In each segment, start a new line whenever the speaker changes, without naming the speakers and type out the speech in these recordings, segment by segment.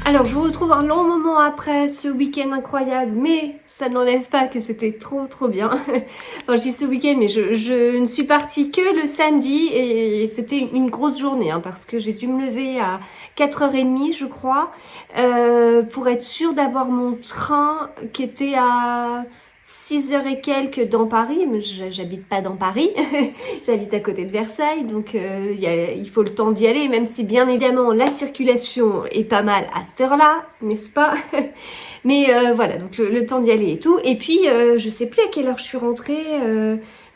Alors, je vous retrouve un long moment après ce week-end incroyable, mais ça n'enlève pas que c'était trop bien. Enfin, je dis ce week-end, mais je ne suis partie que le samedi et c'était une grosse journée, hein, parce que j'ai dû me lever à 4h30, je crois, pour être sûre d'avoir mon train qui était à 6h et quelques dans Paris. Mais j'habite pas dans Paris, j'habite à côté de Versailles, donc il faut le temps d'y aller, même si bien évidemment la circulation est pas mal à cette heure-là, n'est-ce pas? Mais voilà, donc le temps d'y aller et tout. Et puis, je sais plus à quelle heure je suis rentrée,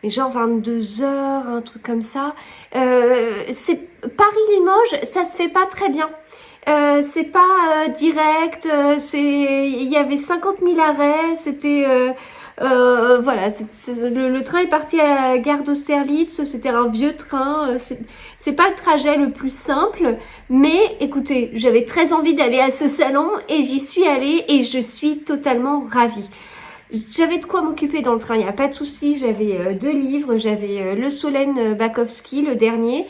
mais genre 22h, un truc comme ça. C'est Paris-Limoges, ça se fait pas très bien. C'est pas direct, il y avait 50 000 arrêts, c'était voilà, le train est parti à la gare d'Austerlitz, c'était un vieux train, c'est pas le trajet le plus simple, mais écoutez, j'avais très envie d'aller à ce salon et j'y suis allée et je suis totalement ravie. J'avais de quoi m'occuper dans le train, il n'y a pas de souci. J'avais 2 livres, j'avais le Solène Bakowski, le dernier,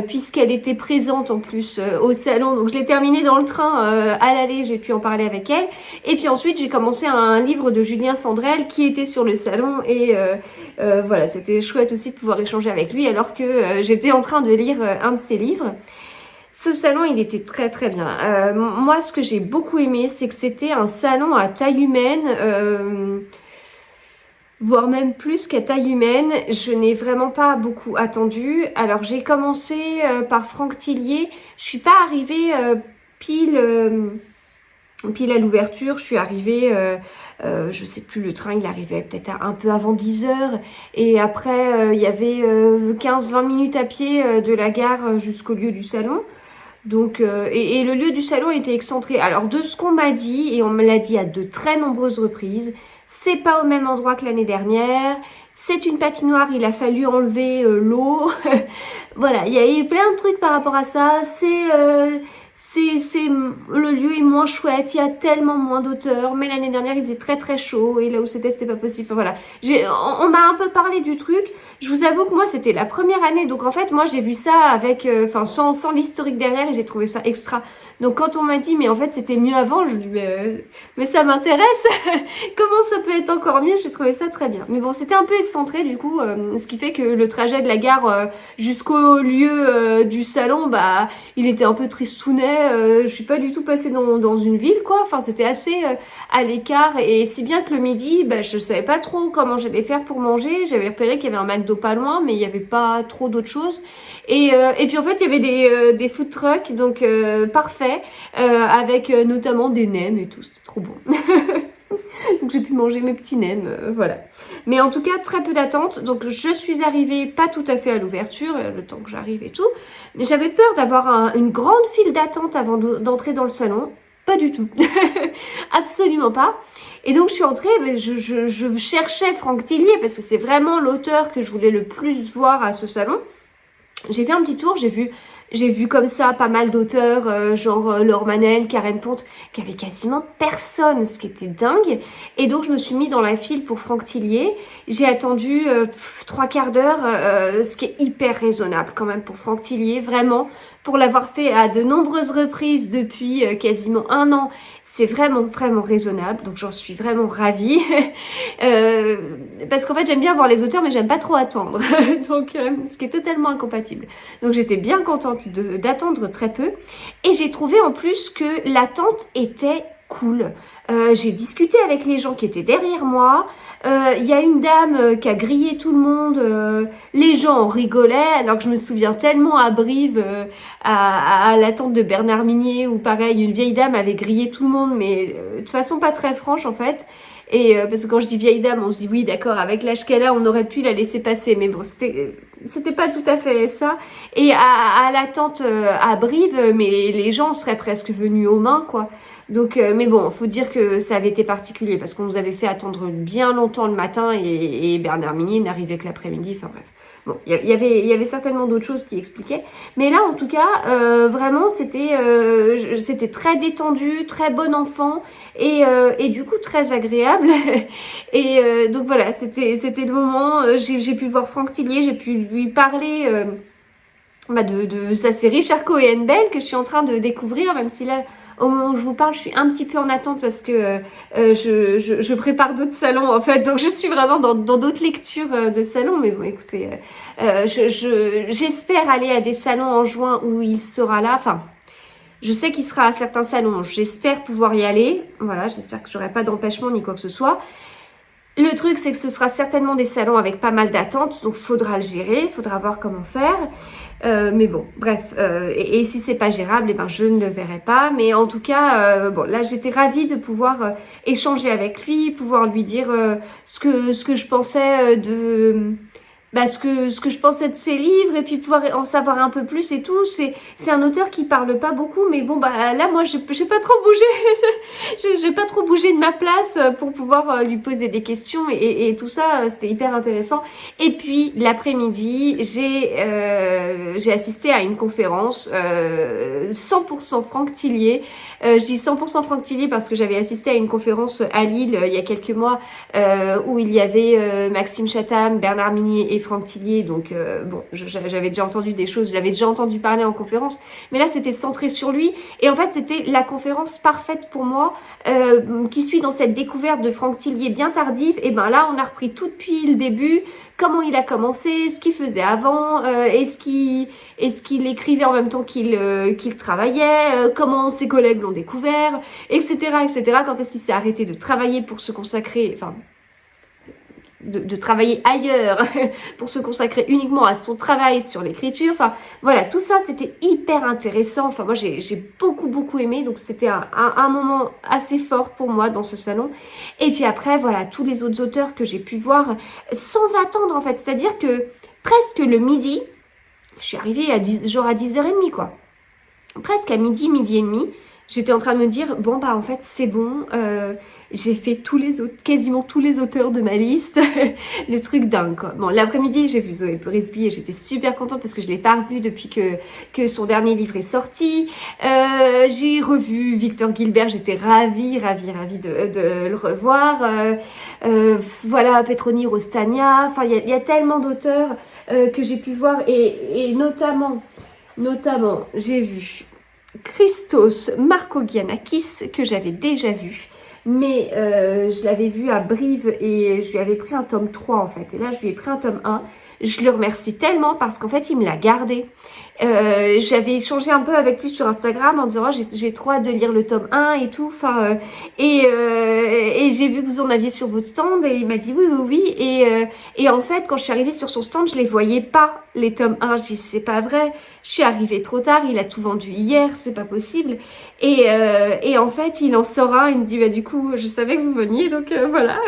puisqu'elle était présente en plus au salon. Donc je l'ai terminé dans le train à l'aller, j'ai pu en parler avec elle. Et puis ensuite j'ai commencé un livre de Julien Sandrel qui était sur le salon. Et voilà, c'était chouette aussi de pouvoir échanger avec lui alors que j'étais en train de lire un de ses livres. Ce salon, il était très bien. Moi, ce que j'ai beaucoup aimé, c'est que c'était un salon à taille humaine, voire même plus qu'à taille humaine. Je n'ai vraiment pas beaucoup attendu. Alors, j'ai commencé par Franck Tillier. Je suis pas arrivée pile à l'ouverture. Je suis arrivée, je sais plus, le train, il arrivait peut-être un peu avant 10h. Et après, il y avait 15-20 minutes à pied de la gare jusqu'au lieu du salon. Donc, et le lieu du salon était excentré. Alors, de ce qu'on m'a dit, et on me l'a dit à de très nombreuses reprises, c'est pas au même endroit que l'année dernière. C'est une patinoire, il a fallu enlever l'eau. Voilà, il y a eu plein de trucs par rapport à ça. Le lieu est moins chouette, il y a tellement moins d'auteurs. Mais l'année dernière, il faisait très chaud et là où c'était pas possible. Enfin, voilà, on m'a un peu parlé du truc. Je vous avoue que moi, c'était la première année, donc en fait, moi, j'ai vu ça avec, enfin, sans l'historique derrière et j'ai trouvé ça extra. Donc quand on m'a dit, mais en fait, c'était mieux avant, je me dis, mais ça m'intéresse. Comment ça peut être encore mieux? J'ai trouvé ça très bien. Mais bon, c'était un peu excentré du coup, ce qui fait que le trajet de la gare jusqu'au lieu du salon, bah, il était un peu tristounet. Je suis pas du tout passée dans une ville, quoi. Enfin, c'était assez à l'écart. Et si bien que le midi, bah, je savais pas trop comment j'allais faire pour manger. J'avais repéré qu'il y avait un McDo pas loin, mais il y avait pas trop d'autres choses. Et puis en fait, il y avait des food trucks, donc parfait, avec notamment des nems et tout. C'était trop bon. Donc j'ai pu manger mes petits nems, voilà. Mais en tout cas, très peu d'attente. Donc je suis arrivée pas tout à fait à l'ouverture, le temps que j'arrive et tout. Mais j'avais peur d'avoir une grande file d'attente avant d'entrer dans le salon. Pas du tout. Absolument pas. Et donc je suis entrée, mais je cherchais Franck Tillier parce que c'est vraiment l'auteur que je voulais le plus voir à ce salon. J'ai fait un petit tour, j'ai vu comme ça pas mal d'auteurs, genre Laure Manel, Karen Ponte, qui avait quasiment personne, ce qui était dingue. Et donc je me suis mis dans la file pour Franck Tillier. J'ai attendu 3/4 d'heure, ce qui est hyper raisonnable quand même pour Franck Tillier, vraiment. Pour l'avoir fait à de nombreuses reprises depuis quasiment un an, c'est vraiment raisonnable. Donc j'en suis vraiment ravie. Parce qu'en fait j'aime bien voir les auteurs, mais j'aime pas trop attendre. Donc ce qui est totalement incompatible. Donc j'étais bien contente d'attendre très peu. Et j'ai trouvé en plus que l'attente était cool. J'ai discuté avec les gens qui étaient derrière moi. Il y a une dame qui a grillé tout le monde. Les gens en rigolaient, alors que je me souviens tellement à Brive, à l'attente de Bernard Minier, où pareil, une vieille dame avait grillé tout le monde, mais de façon pas très franche en fait. Et parce que quand je dis vieille dame, on se dit oui, d'accord, avec l'âge qu'elle a, on aurait pu la laisser passer, mais bon, c'était pas tout à fait ça. Et à l'attente à Brive, mais les gens seraient presque venus aux mains, quoi. Donc, mais bon, faut dire que ça avait été particulier parce qu'on nous avait fait attendre bien longtemps le matin et Bernard Minier n'arrivait que l'après-midi. Enfin bref. Bon, il y avait certainement d'autres choses qui expliquaient. Mais là, en tout cas, vraiment, c'était très détendu, très bon enfant et du coup très agréable. Et donc voilà, c'était le moment. J'ai pu voir Franck Tillier, j'ai pu lui parler. De sa série Charcot et Hannibal que je suis en train de découvrir, même si là au moment où je vous parle, je suis un petit peu en attente parce que je prépare d'autres salons en fait, donc je suis vraiment dans d'autres lectures de salons, mais bon écoutez, j'espère aller à des salons en juin où il sera là, enfin... Je sais qu'il sera à certains salons, j'espère pouvoir y aller, voilà, j'espère que j'aurai pas d'empêchement ni quoi que ce soit. Le truc, c'est que ce sera certainement des salons avec pas mal d'attentes, donc faudra le gérer, faudra voir comment faire. Mais bon, bref, et si c'est pas gérable, eh ben je ne le verrai pas. Mais en tout cas, bon, là j'étais ravie de pouvoir échanger avec lui, pouvoir lui dire ce que je pensais ce que je pensais de ses livres et puis pouvoir en savoir un peu plus et tout. C'est un auteur qui parle pas beaucoup, mais bon bah là moi j'ai pas trop bougé, j'ai pas trop bougé de ma place pour pouvoir lui poser des questions et tout ça, c'était hyper intéressant. Et puis l'après-midi j'ai assisté à une conférence 100% Franck Tillier. Je dis 100% Franck Tillier parce que j'avais assisté à une conférence à Lille il y a quelques mois où il y avait Maxime Chatham, Bernard Minier et Franck Tillier, donc bon, j'avais déjà entendu des choses, j'avais déjà entendu parler en conférence, mais là c'était centré sur lui, et en fait c'était la conférence parfaite pour moi, qui suis dans cette découverte de Franck Tillier bien tardive, et ben là on a repris tout depuis le début, comment il a commencé, ce qu'il faisait avant, est-ce qu'il écrivait en même temps qu'il travaillait, comment ses collègues l'ont découvert, etc., etc., quand est-ce qu'il s'est arrêté de travailler pour se consacrer, enfin, de travailler ailleurs pour se consacrer uniquement à son travail sur l'écriture. Enfin, voilà, tout ça, c'était hyper intéressant. Enfin, moi, j'ai beaucoup aimé. Donc, c'était un moment assez fort pour moi dans ce salon. Et puis après, voilà, tous les autres auteurs que j'ai pu voir sans attendre, en fait. C'est-à-dire que presque le midi, je suis arrivée à 10h30, quoi. Presque à midi et demi, j'étais en train de me dire, bon, bah, en fait, c'est bon, j'ai fait quasiment tous les auteurs de ma liste. Le truc dingue, quoi. Bon, l'après-midi, j'ai vu Zoé Brisby et j'étais super contente parce que je l'ai pas revue depuis que son dernier livre est sorti. J'ai revu Victor Gilbert, j'étais ravie de le revoir. Voilà, Petroni Rostania. Enfin, il y a tellement d'auteurs que j'ai pu voir et notamment, j'ai vu Christos Markogianakis que j'avais déjà vu. Mais je l'avais vu à Brive et je lui avais pris un tome 3 en fait. Et là, je lui ai pris un tome 1. Je le remercie tellement parce qu'en fait, il me l'a gardé. J'avais échangé un peu avec lui sur Instagram en disant oh, j'ai trop hâte de lire le tome 1 et tout. Enfin, et j'ai vu que vous en aviez sur votre stand et il m'a dit oui. Et en fait, quand je suis arrivée sur son stand, je les voyais pas, les tomes 1. J'ai dit c'est pas vrai. Je suis arrivée trop tard. Il a tout vendu hier. C'est pas possible. Et en fait, il en sort un. Il me dit bah du coup, je savais que vous veniez. Donc voilà.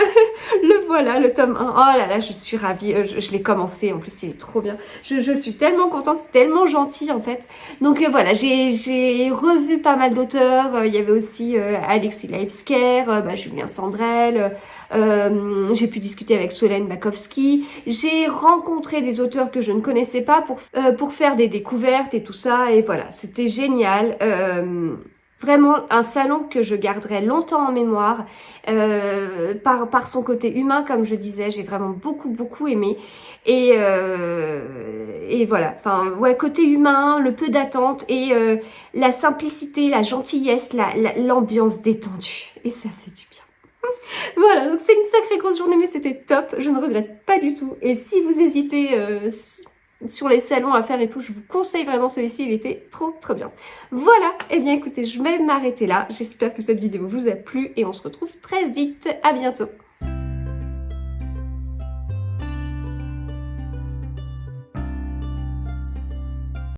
le tome 1. Oh là là, je suis ravie. Je l'ai commencé. En plus, il est trop bien. Je suis tellement contente. C'est tellement gentil en fait. Donc voilà, j'ai revu pas mal d'auteurs. Il y avait aussi Alexis Leipsker, Julien Sandrel. J'ai pu discuter avec Solène Bakowski. J'ai rencontré des auteurs que je ne connaissais pas pour faire des découvertes et tout ça. Et voilà, c'était génial. Vraiment un salon que je garderai longtemps en mémoire par son côté humain, comme je disais, j'ai vraiment beaucoup aimé. Et voilà, enfin ouais, côté humain, le peu d'attente et la simplicité, la gentillesse, l'ambiance détendue. Et ça fait du bien. Voilà, donc c'est une sacrée grosse journée, mais c'était top. Je ne regrette pas du tout. Et si vous hésitez sur les salons à faire et tout, je vous conseille vraiment celui-ci, il était trop bien. Voilà, et bien écoutez, je vais m'arrêter là. J'espère que cette vidéo vous a plu et on se retrouve très vite. À bientôt.